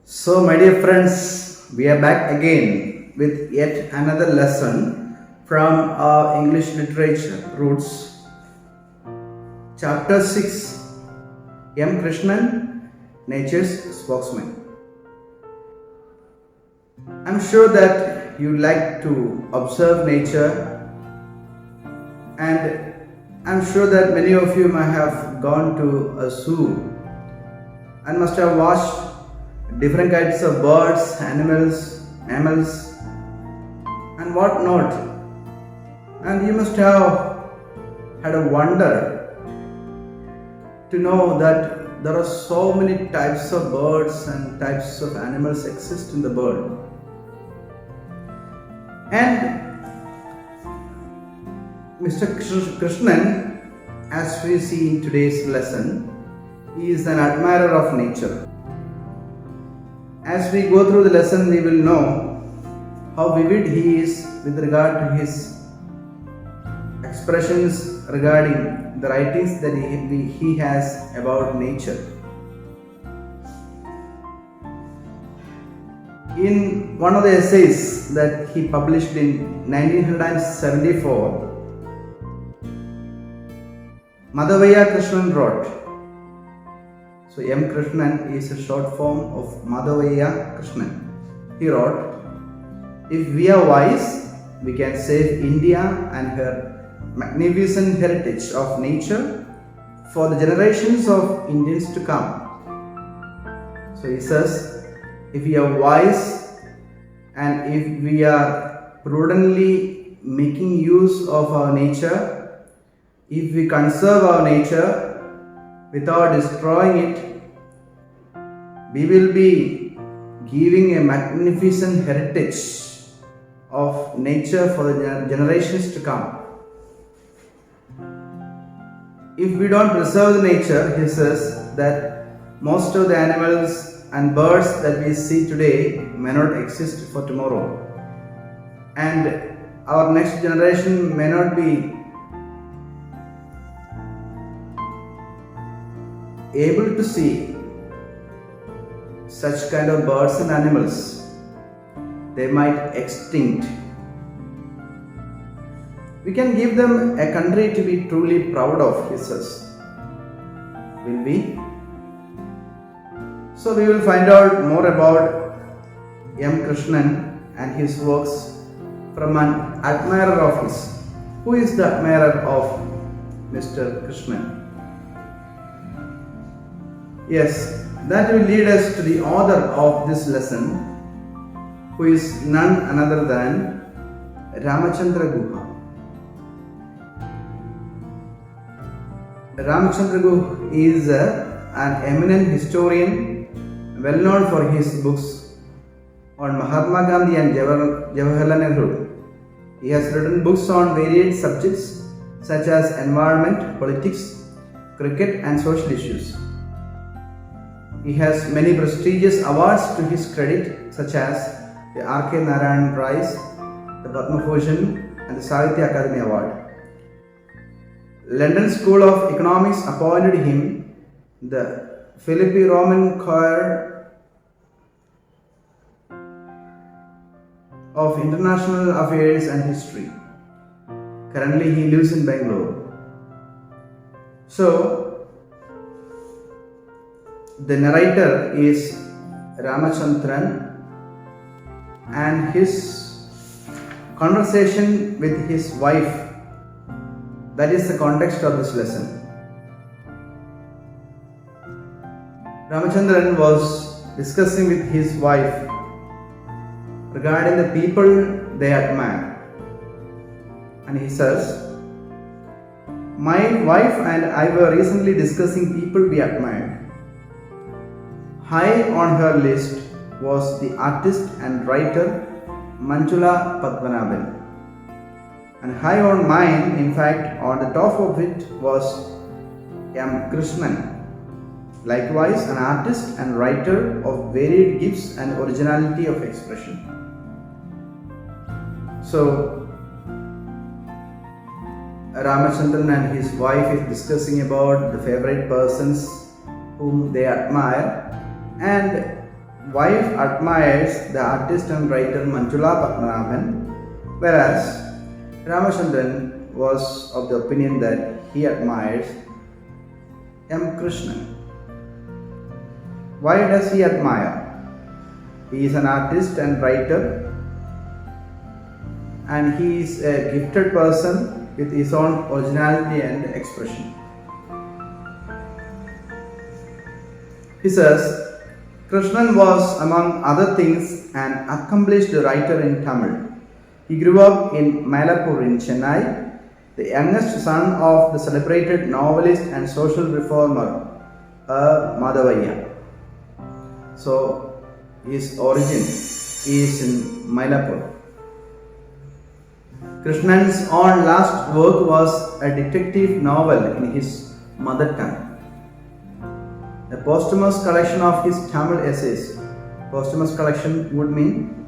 So, my dear friends, we are back again with yet another lesson from our English literature roots. Chapter 6, M.Krishnan, Nature's Spokesman. I'm sure that you like to observe nature, and I'm sure that many of you might have gone to a zoo and must have watched different kinds of birds, animals, mammals, and what not. And you must have had a wonder to know that there are so many types of birds and types of animals exist in the world. And Mr. Krishnan, as we see in today's lesson, he is an admirer of nature. As we go through the lesson, we will know how vivid he is with regard to his expressions regarding the writings that he has about nature. In one of the essays that he published in 1974, M.Krishnan wrote. So M.Krishnan is a short form of M.Krishnan. He wrote, "If we are wise, we can save India and her magnificent heritage of nature for the generations of Indians to come." So he says, if we are wise and if we are prudently making use of our nature, if we conserve our nature without destroying it, we will be giving a magnificent heritage of nature for the generations to come. If we don't preserve the nature, he says that most of the animals and birds that we see today may not exist for tomorrow, and our next generation may not be able to see such kind of birds and animals. They might extinct. We can give them a country to be truly proud of, he says. Will we? So we will find out more about M.Krishnan and his works from an admirer of his. Who is the admirer of Mr. Krishnan? Yes, that will lead us to the author of this lesson, who is none other than Ramachandra Guha. Ramachandra Guha is an eminent historian, well known for his books on Mahatma Gandhi and Jawaharlal Nehru. He has written books on varied subjects such as environment, politics, cricket, and social issues. He has many prestigious awards to his credit, such as the R.K. Narayan Prize, the Padma Bhushan, and the Sahitya Akademi Award. London School of Economics appointed him the Philippi Roman Chair of International Affairs and History. Currently, he lives in Bangalore. So, the narrator is Ramachandran, and his conversation with his wife, that is the context of this lesson. Ramachandran was discussing with his wife regarding the people they admire, and he says, "My wife and I were recently discussing people we admired. High on her list was the artist and writer Manjula Padmanabhan, and high on mine, in fact on the top of it, was M.Krishnan, likewise an artist and writer of varied gifts and originality of expression." So Ramachandran and his wife is discussing about the favorite persons whom they admire, and wife admires the artist and writer Manjula Padmanabhan, whereas Ramachandran was of the opinion that he admires M.Krishnan. Why does he admire? He is an artist and writer, and he is a gifted person with his own originality and expression. He says, Krishnan was, among other things, an accomplished writer in Tamil. He grew up in Mylapore in Chennai, the youngest son of the celebrated novelist and social reformer Madhavaiah. So, his origin is in Mylapore. Krishnan's own last work was a detective novel in his mother tongue. A posthumous collection of his Tamil essays. Posthumous collection would mean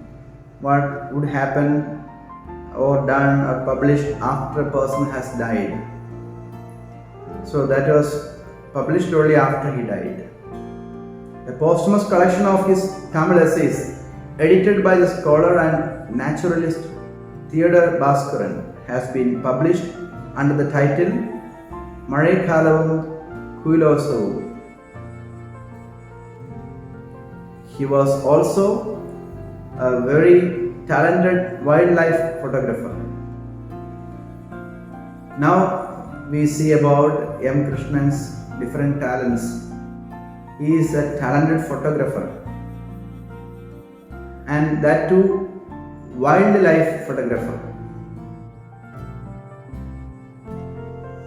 what would happen or done or published after a person has died. So that was published only after he died. A posthumous collection of his Tamil essays, edited by the scholar and naturalist Theodore Bhaskaran, has been published under the title Mazhaikalavum Kuilosavu. He was also a very talented wildlife photographer. Now we see about M.Krishnan's different talents. He is a talented photographer, and that too wildlife photographer.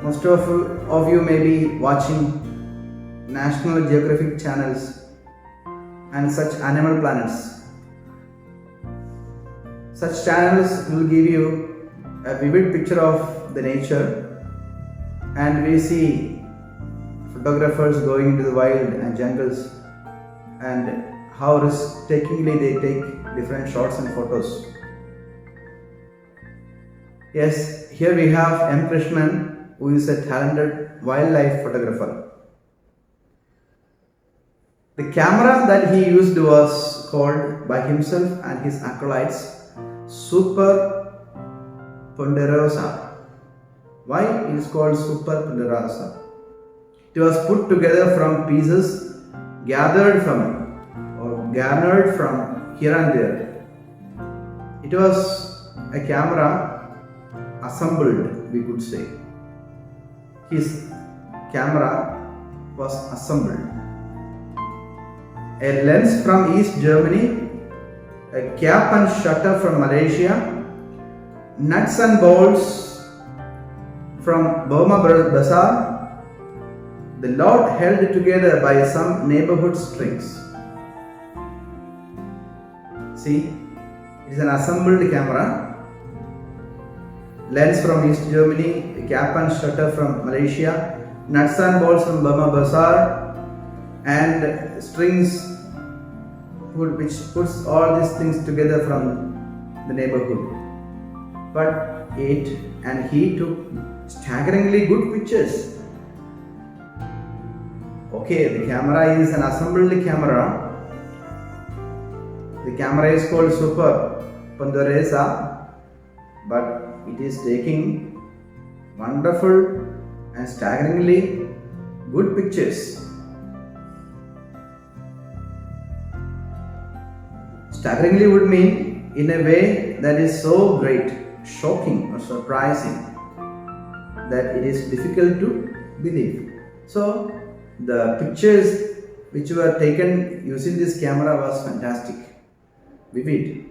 Most of you may be watching National Geographic channels and such animal planets. Such channels will give you a vivid picture of the nature, and we see photographers going into the wild and jungles and how risk-takingly they take different shots and photos. Yes, here we have M.Krishnan, who is a talented wildlife photographer. The camera that he used was called by himself and his acolytes Super Ponderosa. Why it is called Super Ponderosa? It was put together from pieces gathered from or garnered from here and there. It was a camera assembled, we could say. His camera was assembled. A lens from East Germany, a cap and shutter from Malaysia, nuts and bolts from Burma Bazaar, the lot held together by some neighborhood strings. See, it is an assembled camera. Lens from East Germany, a cap and shutter from Malaysia, nuts and bolts from Burma Bazaar, and strings which puts all these things together from the neighborhood. But he took staggeringly good pictures. Okay, the camera is an assembled camera. The camera is called Super Ponderosa, but it is taking wonderful and staggeringly good pictures. Staggeringly would mean in a way that is so great, shocking or surprising that it is difficult to believe. So the pictures which were taken using this camera was fantastic, vivid.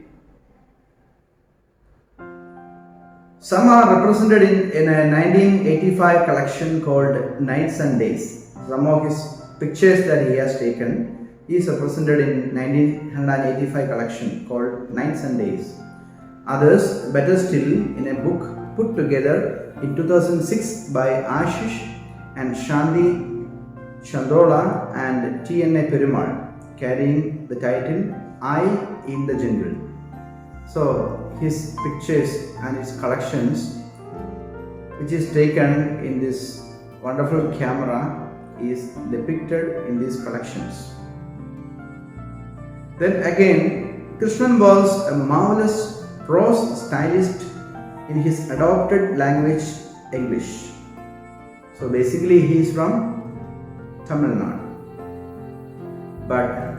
Some are represented in a 1985 collection called Nights and Days. Some of his pictures that he has taken is represented in 1985 collection called Nights and Days. Others, better still, in a book put together in 2006 by Ashish and Shanti Chandrola and T.N.A. Perumal, carrying the title I in the Jungle. So his pictures and his collections, which is taken in this wonderful camera, is depicted in these collections. Then again, Krishnan was a marvelous prose stylist in his adopted language, English. So basically, he is from Tamil Nadu. But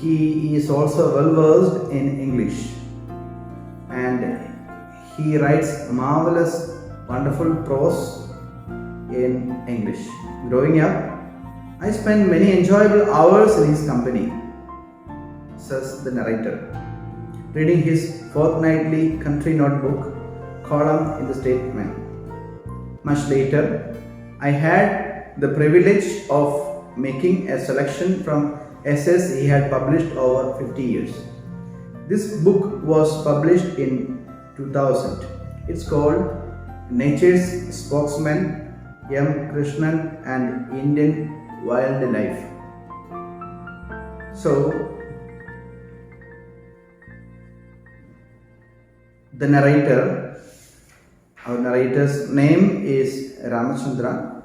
he is also well versed in English. And he writes marvelous, wonderful prose in English. Growing up, I spent many enjoyable hours in his company, says the narrator, reading his fortnightly country notebook column in the Spokesman. Much later, I had the privilege of making a selection from essays he had published over 50 years. This book was published in 2000. It's called Nature's Spokesman, M.Krishnan and Indian Wildlife. So, the narrator, our narrator's name is Ramachandra.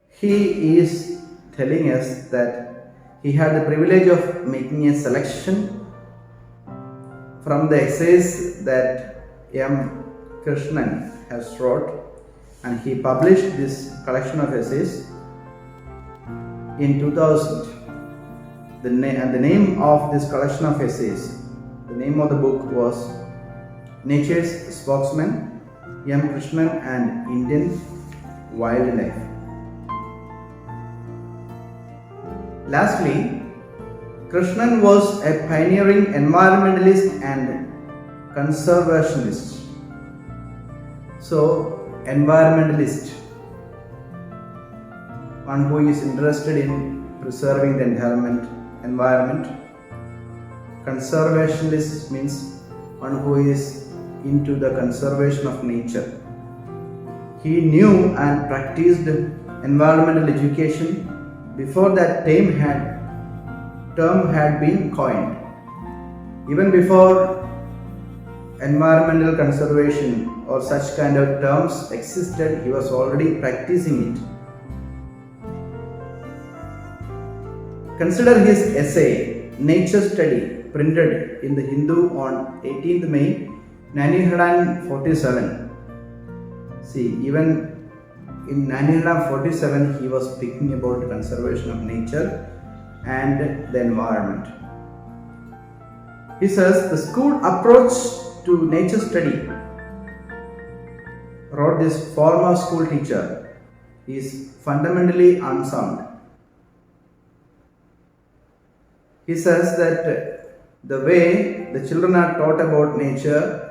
He is telling us that he had the privilege of making a selection from the essays that M. Krishnan has wrote, and he published this collection of essays in 2000. The name of this collection of essays, the name of the book was Nature's Spokesman, M.Krishnan and Indian Wildlife. Lastly, Krishnan was a pioneering environmentalist and conservationist. So, environmentalist, one who is interested in preserving the environment. Conservationist means one who is into the conservation of nature. He knew and practiced environmental education before that term had been coined. Even before environmental conservation or such kind of terms existed, he was already practicing it. Consider his essay, Nature Study, printed in the Hindu on 18th May 1947. See, even in 1947 he was speaking about conservation of nature and the environment. He says the school approach to nature study, wrote this former school teacher, is fundamentally unsound. He says that the way the children are taught about nature,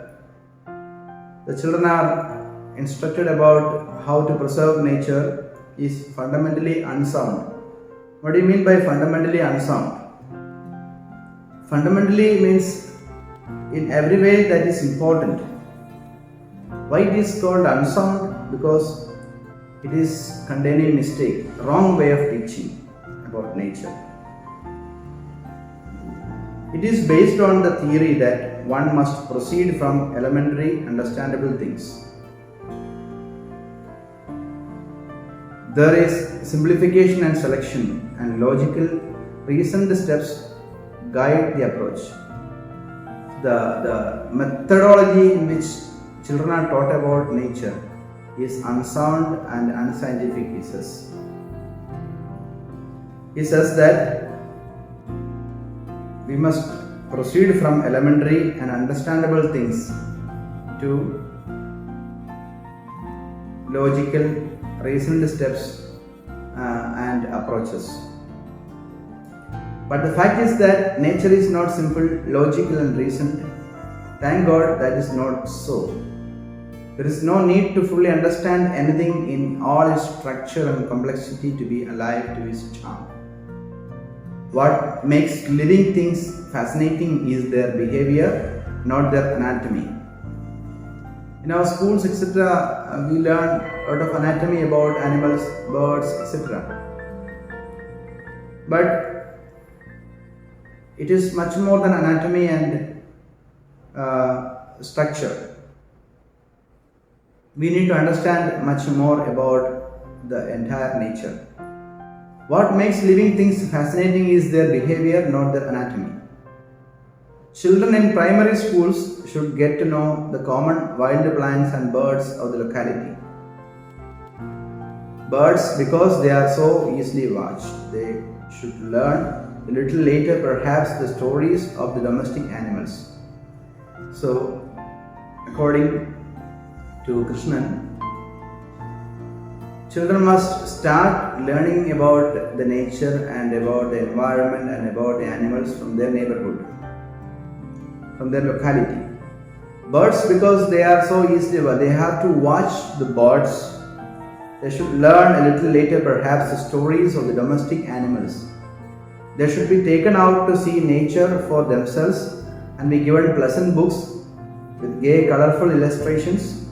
the children are instructed about how to preserve nature, is fundamentally unsound. What do you mean by fundamentally unsound? Fundamentally means in every way that is important. Why it is called unsound? Because it is containing mistake, wrong way of teaching about nature. It is based on the theory that one must proceed from elementary understandable things. There is simplification and selection, and logical, reasoned steps guide the approach. The methodology in which children are taught about nature is unsound and unscientific, he says. He says that we must proceed from elementary and understandable things to logical, reasoned steps and approaches. But the fact is that nature is not simple, logical and reasoned. Thank God that is not so. There is no need to fully understand anything in all its structure and complexity to be alive to its charm. What makes living things fascinating is their behavior, not their anatomy. In our schools, etc., we learn a lot of anatomy about animals, birds, etc. But it is much more than anatomy and structure. We need to understand much more about the entire nature. What makes living things fascinating is their behavior, not their anatomy. Children in primary schools should get to know the common wild plants and birds of the locality. Birds, because they are so easily watched, they should learn a little later perhaps the stories of the domestic animals. So, according to Krishnan, children must start learning about the nature and about the environment and about the animals from their neighborhood, from their locality. Birds, because they are so easily, they have to watch the birds. They should learn a little later perhaps the stories of the domestic animals. They should be taken out to see nature for themselves and be given pleasant books with gay, colorful illustrations.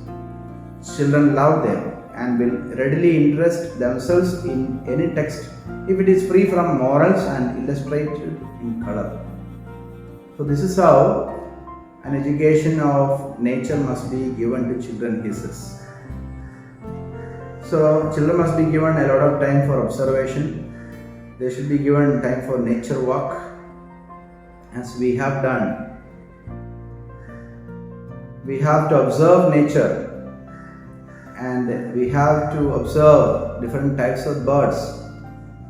Children love them and will readily interest themselves in any text if it is free from morals and illustrated in color. So this is how an education of nature must be given to children, he says. So children must be given a lot of time for observation. They should be given time for nature walk, as we have done. We have to observe nature, and we have to observe different types of birds.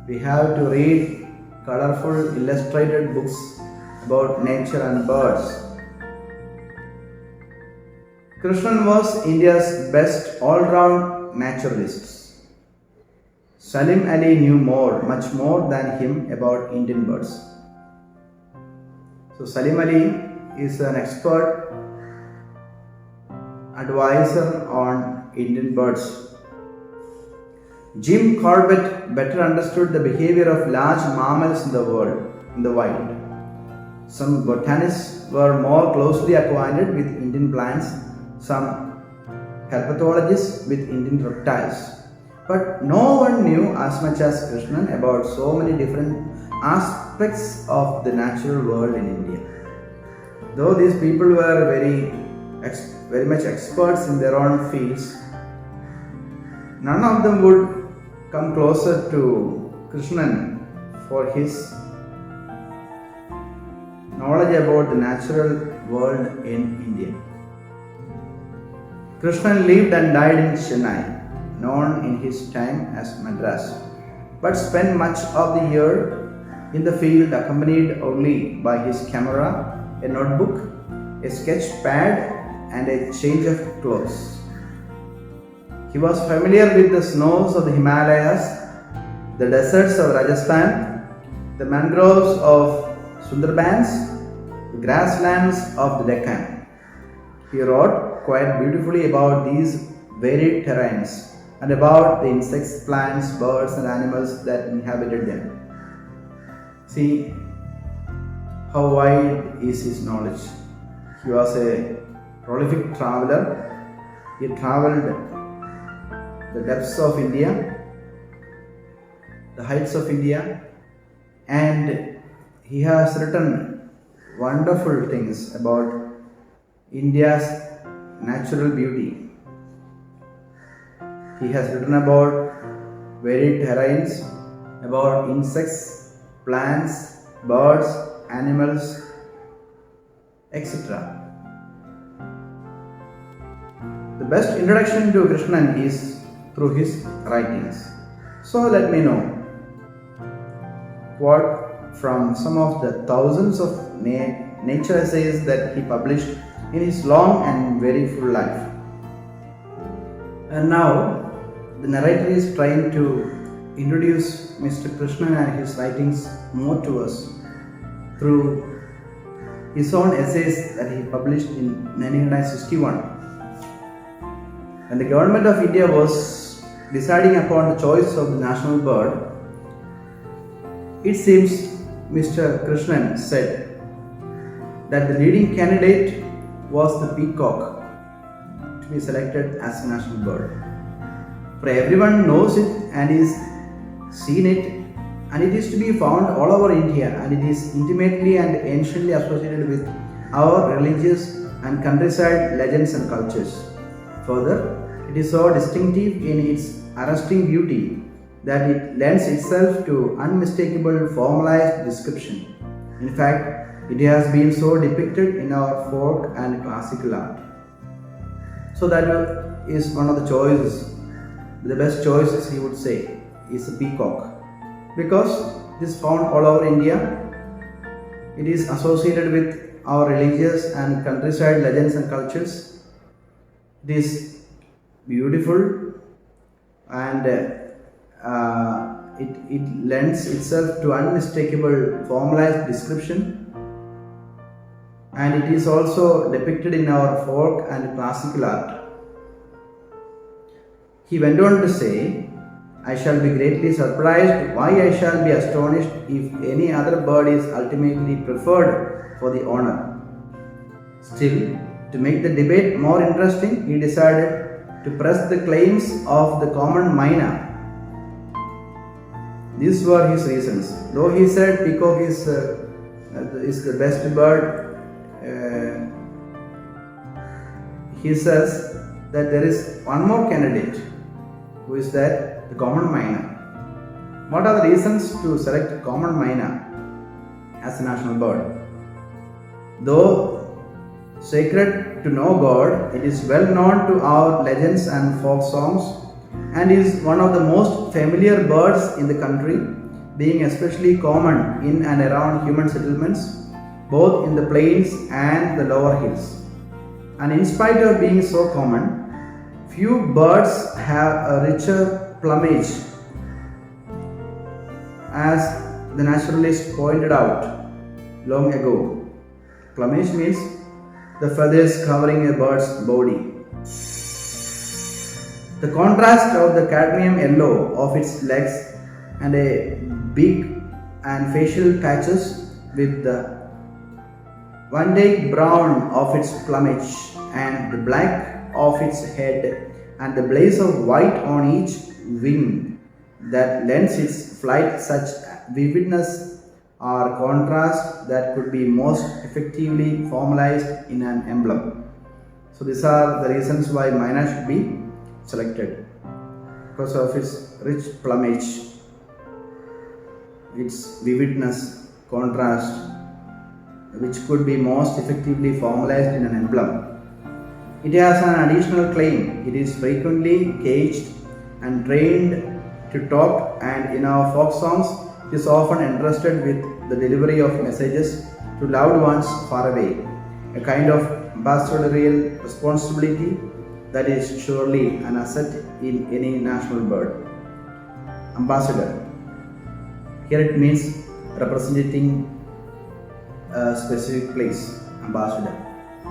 We have to read colorful illustrated books about nature and birds. Krishnan was India's best all-round naturalists. Salim Ali knew much more than him about Indian birds. So Salim Ali is an expert advisor on Indian birds. Jim Corbett better understood the behavior of large mammals in the wild. Some botanists were more closely acquainted with Indian plants, some herpetologists with Indian reptiles. But no one knew as much as Krishnan about so many different aspects of the natural world in India. Though these people were very much experts in their own fields, none of them would come closer to Krishnan for his knowledge about the natural world in India. Krishnan lived and died in Chennai, known in his time as Madras, but spent much of the year in the field accompanied only by his camera, a notebook, a sketch pad, and a change of clothes. He was familiar with the snows of the Himalayas, the deserts of Rajasthan, the mangroves of Sundarbans, the grasslands of the Deccan. He wrote quite beautifully about these varied terrains and about the insects, plants, birds, and animals that inhabited them. See how wide is his knowledge. He was a prolific traveler. He traveled the depths of India, the heights of India, and he has written wonderful things about India's natural beauty. He has written about varied terrains, about insects, plants, birds, animals, etc. The best introduction to Krishnan is through his writings. So let me know what from some of the thousands of nature essays that he published in his long and very full life. And now the narrator is trying to introduce Mr. Krishnan and his writings more to us through his own essays that he published in 1961. When the government of India was deciding upon the choice of the national bird, it seems Mr. Krishnan said that the leading candidate was the peacock to be selected as a national bird. For everyone knows it and is seen it, and it is to be found all over India, and it is intimately and anciently associated with our religious and countryside legends and cultures. Further, it is so distinctive in its arresting beauty that it lends itself to unmistakable formalized description. In fact, It has been so depicted in our folk and classical art. So that is one of the choices. The best choices, he would say, is a peacock, because this is found all over India. It is associated with our religious and countryside legends and cultures. It is beautiful, and it lends itself to unmistakable formalized description, and it is also depicted in our folk and classical art. He went on to say, I shall be greatly surprised, why I shall be astonished if any other bird is ultimately preferred for the honor. Still, to make the debate more interesting, he decided to press the claims of the common myna. These were his reasons. Though he said peacock is the best bird, he says that there is one more candidate, who is that the common myna. What are the reasons to select common myna as a national bird? Though sacred to no god, it is well known to our legends and folk songs, and is one of the most familiar birds in the country, being especially common in and around human settlements, both in the plains and the lower hills. And in spite of being so common, few birds have a richer plumage, as the naturalist pointed out long ago. Plumage means the feathers covering a bird's body. The contrast of the cadmium yellow of its legs and a beak and facial patches with the Van Dyke brown of its plumage and the black of its head and the blaze of white on each wing that lends its flight such vividness are contrasts that could be most effectively formalized in an emblem. So these are the reasons why myna should be selected, because of its rich plumage, its vividness, contrast, which could be most effectively formalized in an emblem. It has an additional claim. It is frequently caged and trained to talk, and in our folk songs, it is often entrusted with the delivery of messages to loved ones far away, a kind of ambassadorial responsibility that is surely an asset in any national bird. Ambassador. Here it means representing a specific place. Ambassador.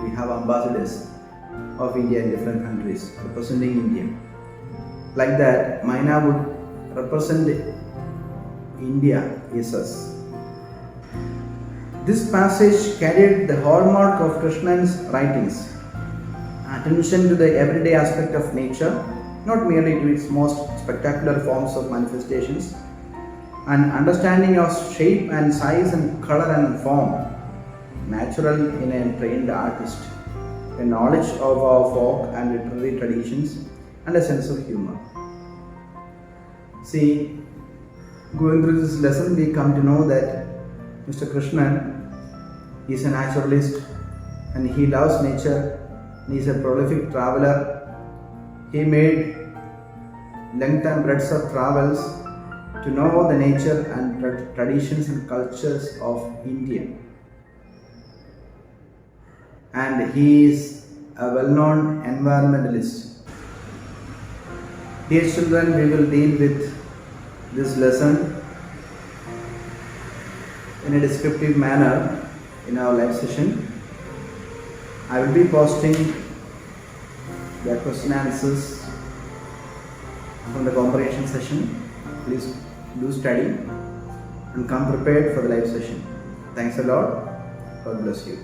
We have ambassadors of India in different countries representing India. Like that, myna would represent India is us. This passage carried the hallmark of Krishnan's writings: attention to the everyday aspect of nature, not merely to its most spectacular forms of manifestations, an understanding of shape and size and color and form, natural in a trained artist, a knowledge of our folk and literary traditions, and a sense of humor. See, going through this lesson, we come to know that Mr. Krishnan is a naturalist and he loves nature. He is a prolific traveler. He made length and breadth of travels to know the nature and traditions and cultures of India. And he is a well-known environmentalist. Dear children, we will deal with this lesson in a descriptive manner in our live session. I will be posting the question answers from the comprehension session. Please do study and come prepared for the live session. Thanks a lot. God bless you.